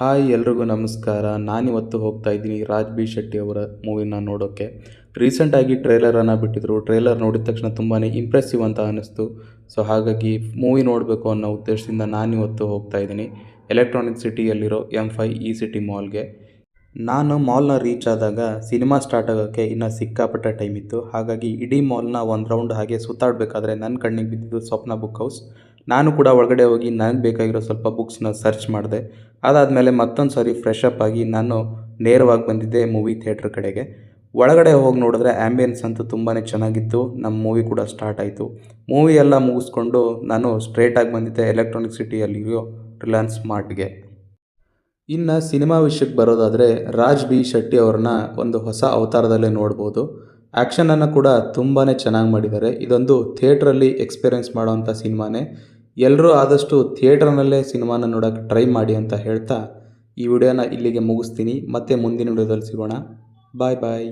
Hi ಎಲ್ರಿಗೂ ನಮಸ್ಕಾರ. ನಾನಿವತ್ತು ಹೋಗ್ತಾ ಇದ್ದೀನಿ ರಾಜ್ ಬಿ ಶೆಟ್ಟಿ ಅವರ ಮೂವಿನ ನೋಡೋಕ್ಕೆ. ರೀಸೆಂಟಾಗಿ ಟ್ರೇಲರನ್ನು ಬಿಟ್ಟಿದ್ರು. ಟ್ರೇಲರ್ ನೋಡಿದ ತಕ್ಷಣ ತುಂಬಾ ಇಂಪ್ರೆಸಿವ್ ಅಂತ ಅನ್ನಿಸ್ತು. ಸೊ ಹಾಗಾಗಿ ಮೂವಿ ನೋಡಬೇಕು ಅನ್ನೋ ಉದ್ದೇಶದಿಂದ ನಾನಿವತ್ತು ಹೋಗ್ತಾ ಇದ್ದೀನಿ ಎಲೆಕ್ಟ್ರಾನಿಕ್ ಸಿಟಿಯಲ್ಲಿರೋ M5 ಇ ಸಿಟಿ ಮಾಲ್ಗೆ. ನಾನು ಮಾಲ್ನ ರೀಚ್ ಆದಾಗ ಸಿನಿಮಾ ಸ್ಟಾರ್ಟ್ ಆಗೋಕ್ಕೆ ಇನ್ನೂ ಸಿಕ್ಕಾಪಟ್ಟೆ ಟೈಮ್ ಇತ್ತು. ಹಾಗಾಗಿ ಇಡೀ ಮಾಲ್ನ ಒಂದು ರೌಂಡ್ ಹಾಗೆ ಸುತ್ತಾಡಬೇಕಾದ್ರೆ ನನ್ನ ಕಣ್ಣಿಗೆ ಬಿದ್ದಿದ್ದು ಸ್ವಪ್ನ ಬುಕ್ ಹೌಸ್. ನಾನು ಕೂಡ ಒಳಗಡೆ ಹೋಗಿ ನನಗೆ ಬೇಕಾಗಿರೋ ಸ್ವಲ್ಪ ಬುಕ್ಸ್ನ ಸರ್ಚ್ ಮಾಡಿದೆ. ಅದಾದಮೇಲೆ ಮತ್ತೊಂದು ಸಾರಿ ಫ್ರೆಶ್ ಅಪ್ ಆಗಿ ನಾನು ನೇರವಾಗಿ ಬಂದಿದ್ದೆ ಮೂವಿ ಥಿಯೇಟ್ರ್ ಕಡೆಗೆ. ಒಳಗಡೆ ಹೋಗಿ ನೋಡಿದ್ರೆ ಆ್ಯಂಬಿಯನ್ಸ್ ಅಂತೂ ತುಂಬಾ ಚೆನ್ನಾಗಿತ್ತು. ನಮ್ಮ ಮೂವಿ ಕೂಡ ಸ್ಟಾರ್ಟ್ ಆಯಿತು. ಮೂವಿ ಎಲ್ಲ ಮುಗಿಸ್ಕೊಂಡು ನಾನು ಸ್ಟ್ರೇಟಾಗಿ ಬಂದಿದ್ದೆ ಎಲೆಕ್ಟ್ರಾನಿಕ್ ಸಿಟಿಯಲ್ಲಿರೋ ರಿಲಯನ್ಸ್ ಮಾರ್ಟ್ಗೆ. ಇನ್ನು ಸಿನಿಮಾ ವಿಷಯಕ್ಕೆ ಬರೋದಾದರೆ ರಾಜ್ ಬಿ ಶೆಟ್ಟಿ ಅವ್ರನ್ನ ಒಂದು ಹೊಸ ಅವತಾರದಲ್ಲೇ ನೋಡ್ಬೋದು. ಆ್ಯಕ್ಷನನ್ನು ಕೂಡ ತುಂಬಾ ಚೆನ್ನಾಗಿ ಮಾಡಿದ್ದಾರೆ. ಇದೊಂದು ಥಿಯೇಟ್ರಲ್ಲಿ ಎಕ್ಸ್ಪೀರಿಯೆನ್ಸ್ ಮಾಡೋವಂಥ ಸಿನಿಮಾನೇ. ಎಲ್ಲರೂ ಆದಷ್ಟು ಥಿಯೇಟ್ರ್ನಲ್ಲೇ ಸಿನಿಮಾನ ನೋಡೋಕ್ಕೆ ಟ್ರೈ ಮಾಡಿ ಅಂತ ಹೇಳ್ತಾ ಈ ವಿಡಿಯೋನ ಇಲ್ಲಿಗೆ ಮುಗಿಸ್ತೀನಿ. ಮತ್ತೆ ಮುಂದಿನ ವಿಡಿಯೋದಲ್ಲಿ ಸಿಗೋಣ. ಬಾಯ್ ಬಾಯ್.